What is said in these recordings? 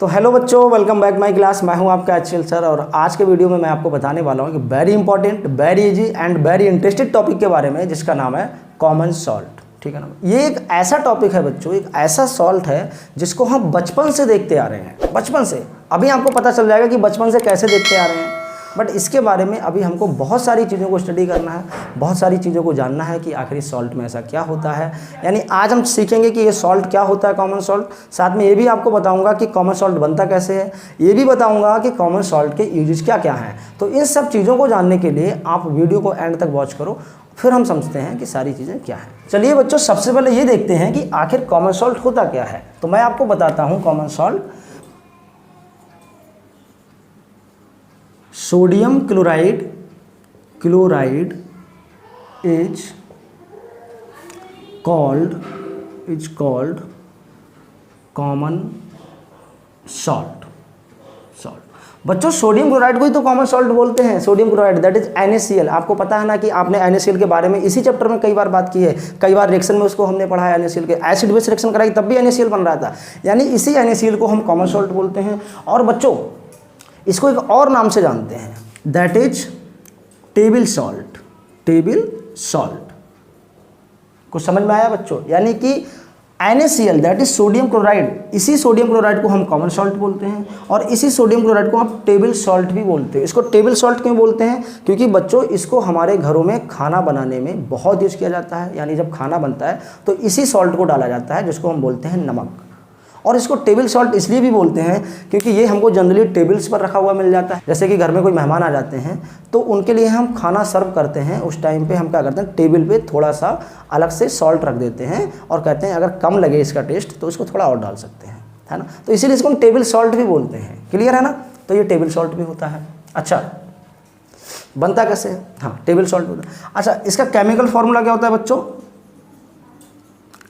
तो हेलो बच्चों, welcome back my class. मैं हूं आपका एचएल सर और आज के वीडियो में मैं आपको बताने वाला हूं कि very important, very easy and very interesting topic के बारे में, जिसका नाम है कॉमन सॉल्ट। ठीक है ना। ये एक ऐसा टॉपिक है बच्चों, एक ऐसा सॉल्ट है जिसको हम बचपन से देखते आ रहे हैं। बचपन से, अभी आपको पता चल जाएगा कि बचपन से कैसे देखते आ रहे हैं, बट इसके बारे में अभी हमको बहुत सारी चीज़ों को स्टडी करना है, बहुत सारी चीज़ों को जानना है कि आखिर इस सॉल्ट में ऐसा क्या होता है। यानी आज हम सीखेंगे कि ये सॉल्ट क्या होता है, कॉमन सॉल्ट। साथ में ये भी आपको बताऊंगा कि कॉमन सॉल्ट बनता कैसे है, ये भी बताऊंगा कि कॉमन सॉल्ट के यूजेस क्या क्या हैं। तो इन सब चीज़ों को जानने के लिए आप वीडियो को एंड तक वॉच करो, फिर हम समझते हैं कि सारी चीज़ें क्या हैं। चलिए बच्चों, सबसे पहले ये देखते हैं कि आखिर कॉमन सॉल्ट होता क्या है। तो मैं आपको बताता हूँ common salt. Sodium chloride is called common salt. बच्चों, सोडियम क्लोराइड को ही तो कॉमन सॉल्ट बोलते हैं। Sodium chloride that is NaCl। आपको पता है ना कि आपने NaCl के बारे में इसी चैप्टर में कई बार बात की है, कई बार रिएक्शन में उसको हमने पढ़ा है। NaCl के एसिड बेस रिएक्शन कराई तब भी NaCl बन रहा था, यानी इसी NaCl को हम कॉमन सॉल्ट बोलते हैं। और बच्चों, इसको एक और नाम से जानते हैं, दैट इज टेबल सॉल्ट। कुछ समझ में आया बच्चों? यानी कि NaCl that is sodium chloride, इसी सोडियम क्लोराइड को हम कॉमन सॉल्ट बोलते हैं और इसी सोडियम क्लोराइड को हम टेबल सॉल्ट भी बोलते हैं। इसको टेबल सॉल्ट क्यों बोलते हैं? क्योंकि बच्चों, इसको हमारे घरों में खाना बनाने में बहुत यूज़ किया जाता है। यानी जब खाना बनता है तो इसी सॉल्ट को डाला जाता है, जिसको हम बोलते हैं नमक। और इसको टेबल सॉल्ट इसलिए भी बोलते हैं क्योंकि ये हमको जनरली टेबल्स पर रखा हुआ मिल जाता है। जैसे कि घर में कोई मेहमान आ जाते हैं तो उनके लिए हम खाना सर्व करते हैं, उस टाइम पे हम क्या करते हैं, टेबल पे थोड़ा सा अलग से सॉल्ट रख देते हैं और कहते हैं अगर कम लगे इसका टेस्ट तो इसको थोड़ा और डाल सकते हैं, है ना। तो इसीलिए इसको हम टेबल सॉल्ट भी बोलते हैं। क्लियर है ना। तो ये टेबल सॉल्ट भी होता है। अच्छा, बनता कैसे है? हाँ, टेबल सॉल्ट होता है। अच्छा, इसका केमिकल फॉर्मूला क्या होता है बच्चों?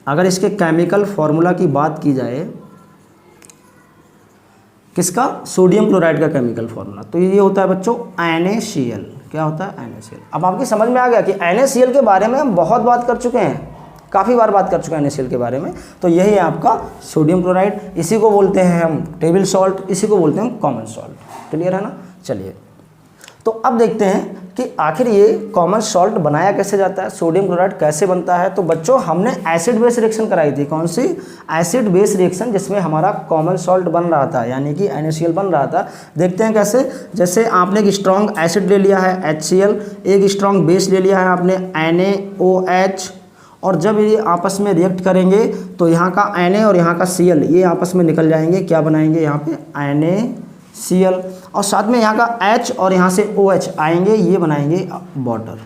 अगर इसके केमिकल फॉर्मूला की बात की जाए, किसका? सोडियम क्लोराइड का केमिकल फॉर्मूला, तो ये होता है बच्चों NaCl। क्या होता है? NaCl। अब आपकी समझ में आ गया कि NaCl के बारे में हम बहुत बात कर चुके हैं, काफ़ी बार बात कर चुके हैं NaCl के बारे में। तो यही है आपका सोडियम क्लोराइड, इसी को बोलते हैं हम टेबल सॉल्ट, इसी को बोलते हैं हम कॉमन सॉल्ट। क्लियर है ना। चलिए, तो अब देखते हैं कि आखिर ये कॉमन सॉल्ट बनाया कैसे जाता है, सोडियम क्लोराइड कैसे बनता है। तो बच्चों, हमने एसिड बेस रिएक्शन कराई थी। कौन सी? एसिड बेस रिएक्शन, जिसमें हमारा कॉमन सॉल्ट बन रहा था, यानी कि NaCl बन रहा था। देखते हैं कैसे। जैसे आपने एक स्ट्रॉन्ग एसिड ले लिया है HCl, एक स्ट्रॉन्ग बेस ले लिया है आपने NaOH, और जब ये आपस में रिएक्ट करेंगे तो यहाँ का Na और यहाँ का Cl ये आपस में निकल जाएंगे। क्या बनाएंगे? यहाँ पे NaCl, और साथ में यहाँ का H और यहाँ से OH आएंगे, ये बनाएंगे वाटर।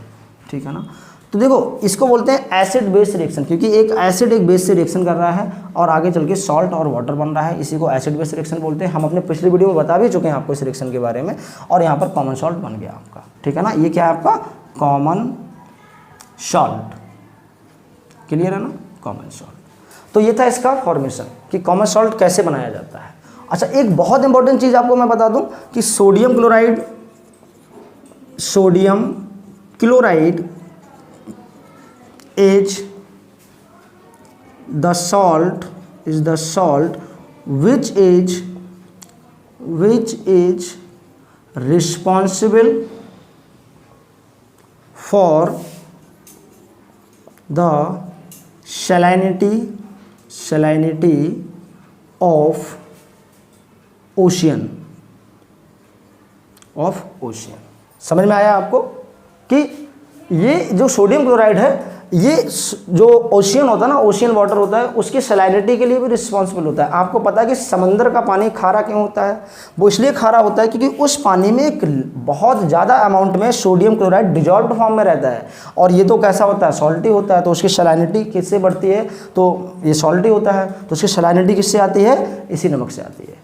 ठीक है ना। तो देखो, इसको बोलते हैं एसिड बेस रिएक्शन, क्योंकि एक एसिड एक बेस से रिएक्शन कर रहा है और आगे चल के सॉल्ट और वाटर बन रहा है। इसी को एसिड बेस रिएक्शन बोलते हैं। हम अपने पिछले वीडियो में बता भी चुके हैं आपको इस रिएक्शन के बारे में। और यहाँ पर कॉमन सॉल्ट बन गया आपका। ठीक है ना। ये क्या है आपका? Common salt. क्लियर है ना। Common salt. तो ये था इसका फॉर्मेशन कि कॉमन सॉल्ट कैसे बनाया जाता है। अच्छा, एक बहुत इंपॉर्टेंट चीज़ आपको मैं बता दूं कि sodium chloride is the salt which is responsible for the salinity of ocean. समझ में आया आपको कि ये जो सोडियम क्लोराइड है, ये जो ओशियन होता है ना, ओशियन वाटर होता है, उसकी सैलिनिटी के लिए भी रिस्पॉन्सिबल होता है। आपको पता है कि समंदर का पानी खारा क्यों होता है? वो इसलिए खारा होता है क्योंकि उस पानी में एक बहुत ज़्यादा अमाउंट में सोडियम क्लोराइड डिजॉल्व्ड फॉर्म में रहता है, और ये तो कैसा होता है? सॉल्टी होता है। तो उसकी सैलिनिटी किससे बढ़ती है? तो ये सॉल्टी होता है, तो उसकी सैलिनिटी किससे आती है? इसी नमक से आती है।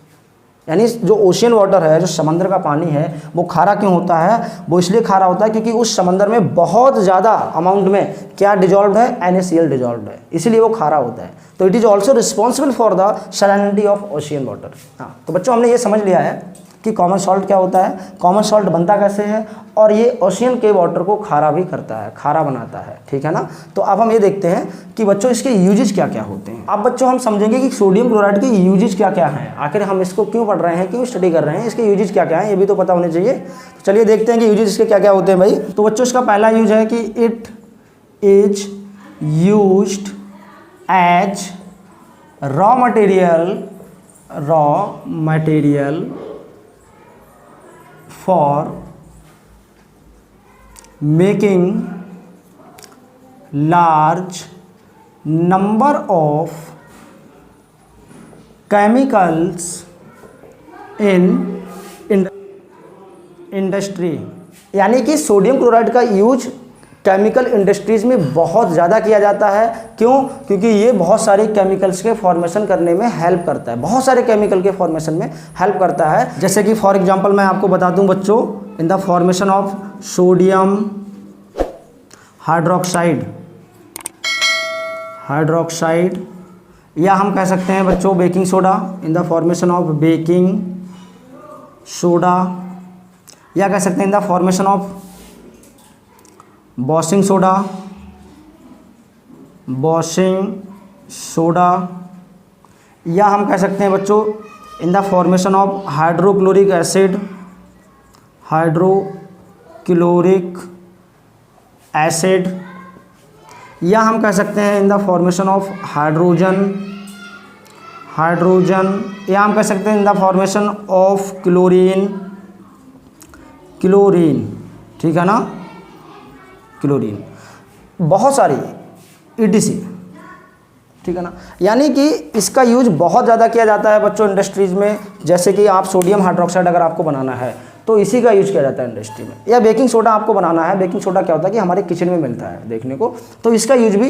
यानी जो ओशियन वाटर है, जो समंदर का पानी है, वो खारा क्यों होता है? वो इसलिए खारा होता है क्योंकि उस समंदर में बहुत ज़्यादा अमाउंट में क्या डिजॉल्व है? NaCl डिजॉल्व है, इसीलिए वो खारा होता है। तो it is also responsible for the salinity of ocean water. हाँ, तो बच्चों, हमने ये समझ लिया है कि कॉमन सॉल्ट क्या होता है, कॉमन सॉल्ट बनता कैसे है, और ये ओशियन के वाटर को खारा भी करता है, खारा बनाता है, ठीक है ना। तो अब हम ये देखते हैं कि बच्चों इसके यूजेज क्या क्या होते हैं। अब बच्चों हम समझेंगे कि सोडियम क्लोराइड के यूजेज क्या क्या हैं, आखिर हम इसको क्यों पढ़ रहे हैं, क्यों स्टडी कर रहे हैं, इसके यूजेज क्या क्या हैं, ये भी तो पता होने चाहिए। तो चलिए देखते हैं कि यूजेज इसके क्या क्या होते हैं भाई। तो बच्चों इसका पहला यूज है कि it is used as raw material for making large number of chemicals in industry. यानी कि सोडियम क्लोराइड का यूज केमिकल इंडस्ट्रीज में बहुत ज़्यादा किया जाता है। क्यों? क्योंकि ये बहुत सारे केमिकल्स के फॉर्मेशन करने में हेल्प करता है, बहुत सारे केमिकल के फॉर्मेशन में हेल्प करता है। जैसे कि फॉर एग्जांपल मैं आपको बता दूं बच्चों, in the formation of sodium hydroxide, या हम कह सकते हैं बच्चों baking soda, in the formation of baking soda, या कह सकते हैं in the formation of washing soda, या हम कह सकते हैं बच्चों in the formation of hydrochloric acid, या हम कह सकते हैं in the formation of hydrogen, या हम कह सकते हैं in the formation of chlorine, ठीक है ना, क्लोरीन, बहुत सारी ETC, ठीक है ना। यानी कि इसका यूज बहुत ज़्यादा किया जाता है बच्चों इंडस्ट्रीज़ में। जैसे कि आप सोडियम हाइड्रोक्साइड अगर आपको बनाना है तो इसी का यूज किया जाता है इंडस्ट्री में, या बेकिंग सोडा आपको बनाना है, बेकिंग सोडा क्या होता है कि हमारे किचन में मिलता है देखने को, तो इसका यूज भी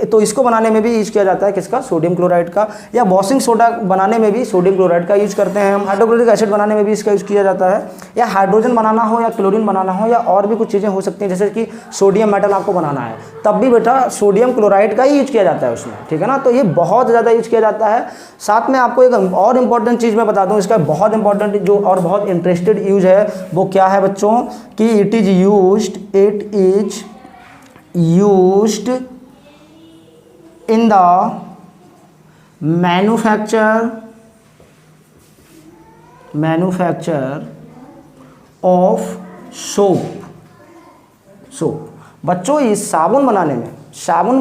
तो इसको बनाने में भी यूज किया जाता है किसका, सोडियम क्लोराइड का। या वॉशिंग सोडा बनाने में भी सोडियम क्लोराइड का यूज करते हैं हम। हाइड्रोक्लोरिक एसिड बनाने में भी इसका यूज किया जाता है, या हाइड्रोजन बनाना हो या क्लोरीन बनाना हो, या और भी कुछ चीज़ें हो सकती हैं, जैसे कि सोडियम मेटल आपको बनाना है तब भी बेटा सोडियम क्लोराइड का ही यूज किया जाता है उसमें, ठीक है ना। तो ये बहुत ज़्यादा यूज किया जाता है। साथ में आपको एक और इम्पॉर्टेंट चीज़ मैं बता दूँ, इसका बहुत इंपॉर्टेंट जो और बहुत इंटरेस्टेड यूज है वो क्या है बच्चों, कि it is used in the manufacture of soap. बच्चों इस साबुन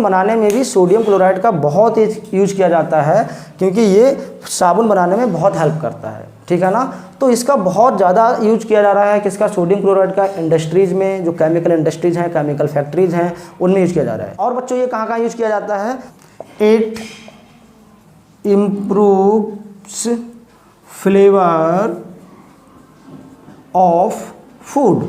बनाने में भी सोडियम क्लोराइड का बहुत यूज किया जाता है, क्योंकि ये साबुन बनाने में बहुत हेल्प करता है, ठीक है ना। तो इसका बहुत ज़्यादा यूज किया जा रहा है किसका, सोडियम क्लोराइड का इंडस्ट्रीज़ में, जो केमिकल इंडस्ट्रीज़ हैं, केमिकल फैक्ट्रीज़ हैं, उनमें यूज किया जा रहा है। और बच्चों ये कहाँ यूज किया जाता है, it improves flavour of food.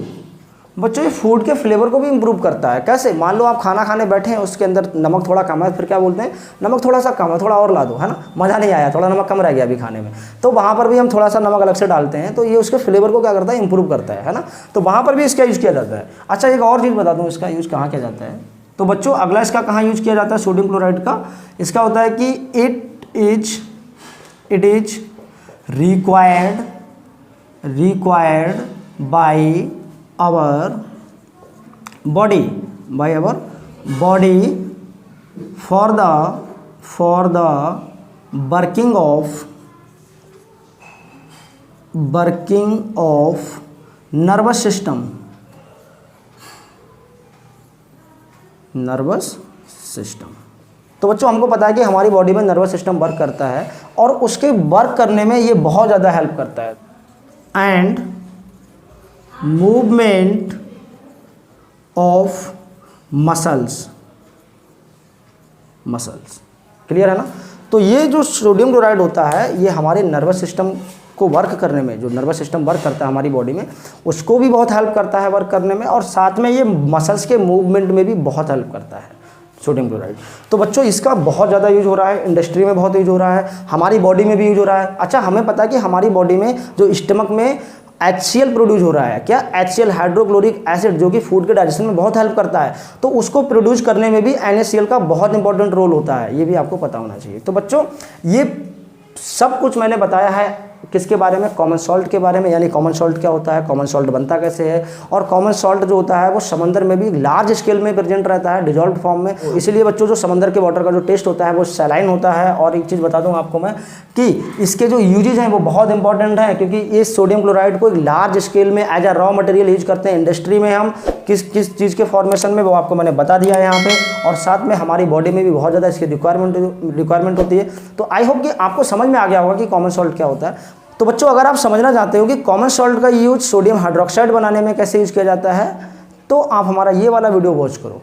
बच्चों ये फूड के फ्लेवर को भी इम्प्रूव करता है। कैसे? मान लो आप खाना खाने बैठे हैं, उसके अंदर नमक थोड़ा कम है, फिर क्या बोलते हैं, नमक थोड़ा सा कम है, थोड़ा और ला दो, है ना, मज़ा नहीं आया, थोड़ा नमक कम रह गया अभी खाने में, तो वहाँ पर भी हम थोड़ा सा नमक अलग से डालते हैं, तो ये उसके फ्लेवर को क्या करता है, इंप्रूव करता है ना। तो वहाँ पर भी इसका यूज़ किया जाता है। अच्छा एक और चीज़ बता दूँ, इसका यूज़ कहाँ किया जाता है। तो बच्चों अगला इसका कहाँ यूज किया जाता है सोडियम क्लोराइड का, इसका होता है कि it is required by our body for the working of nervous system. तो बच्चों हमको पता है कि हमारी बॉडी में नर्वस सिस्टम वर्क करता है, और उसके वर्क करने में ये बहुत ज़्यादा हेल्प करता है। And movement of muscles, clear है ना। तो ये जो सोडियम क्लोराइड होता है ये हमारे नर्वस सिस्टम को वर्क करने में, जो नर्वस सिस्टम वर्क करता है हमारी बॉडी में, उसको भी बहुत हेल्प करता है वर्क करने में, और साथ में ये मसल्स के मूवमेंट में भी बहुत हेल्प करता है सोडियम क्लोराइड। तो बच्चों इसका बहुत ज़्यादा यूज हो रहा है, इंडस्ट्री में बहुत यूज हो रहा है, हमारी बॉडी में भी यूज हो रहा है। अच्छा हमें पता है कि हमारी बॉडी में जो स्टमक में HCl प्रोड्यूस हो रहा है, क्या HCl हाइड्रोक्लोरिक एसिड, जो कि फूड के डाइजेशन में बहुत हेल्प करता है, तो उसको प्रोड्यूस करने में भी NaCl का बहुत इंपॉर्टेंट रोल होता है, ये भी आपको पता होना चाहिए। तो बच्चों ये सब कुछ मैंने बताया है किसके बारे में, कॉमन सॉल्ट के बारे में, यानी कॉमन सॉल्ट क्या होता है, कॉमन सॉल्ट बनता कैसे है, और कॉमन सॉल्ट जो होता है वो समंदर में भी लार्ज स्केल में प्रेजेंट रहता है डिजॉल्व फॉर्म में। इसलिए बच्चों जो समंदर के वाटर का जो टेस्ट होता है वो सैलाइन होता है। और एक चीज़ बता दूं आपको मैं कि इसके जो यूजेज हैं वो बहुत इंपॉर्टेंट हैं, क्योंकि इस सोडियम क्लोराइड को एक लार्ज स्केल में as a raw material use करते हैं इंडस्ट्री में। हम किस किस चीज़ के फॉर्मेशन में वो आपको मैंने बता दिया है यहाँ पे, और साथ में हमारी बॉडी में भी बहुत ज़्यादा इसकी रिक्वायरमेंट होती है। तो आई होप कि आपको समझ में आ गया होगा कि कॉमन सॉल्ट क्या होता है। तो बच्चों अगर आप समझना चाहते हो कि कॉमन सॉल्ट का यूज सोडियम हाइड्रोक्साइड बनाने में कैसे यूज किया जाता है, तो आप हमारा ये वाला वीडियो वॉच करो।